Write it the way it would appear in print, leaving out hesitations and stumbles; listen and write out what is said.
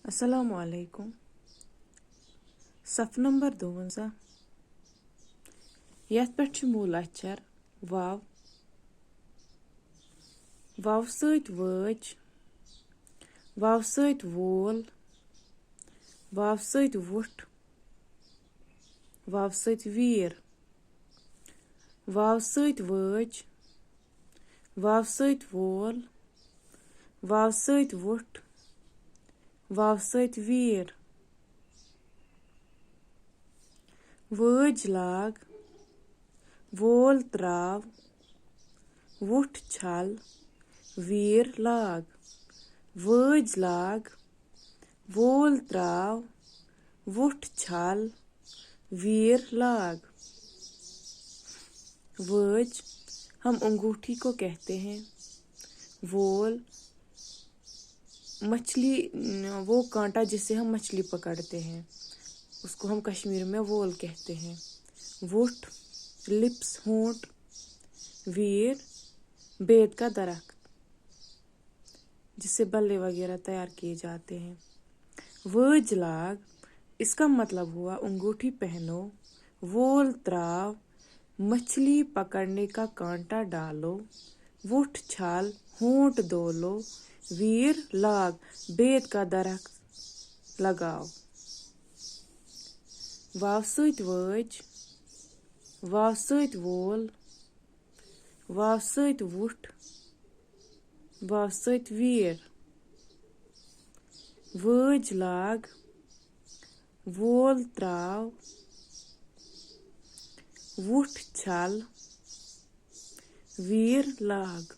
अस्सलामु अलैकुम। सफ नंबर 52 यथ पे मूल अक्षर वाव। वाव सत वच, वाव सत वोल, वाव सत वुठ, वाव सत वीर, वाव सत वच, वाव सत वोल, वाव सत वुठ, वाव सत वीर। वज लाग, वोल त्राव, वुठ छल, वीर लाग। वज लाग, वोल त्राव, वुठ छल, वीर लाग। वज हम अंगूठी को कहते हैं। वोल मछली, वो कांटा जिससे हम मछली पकड़ते हैं, उसको हम कश्मीर में वोल कहते हैं। वुठ लिप्स, होंठ। वीर बेद का दरख्त जिससे बल्ले वगैरह तैयार किए जाते हैं। वज लाग, इसका मतलब हुआ अंगूठी पहनो। वोल त्राव, मछली पकड़ने का कांटा डालो। वुठ छाल, होंठ धो लो। वीर लाग, बेद का दरख्त लगाओ। वाव सत वज, वाव सत वोल, वाव सत वुठ, वाव सत वीर। वज लाग, वोल त्राव, वुठ छल, वीर लाग।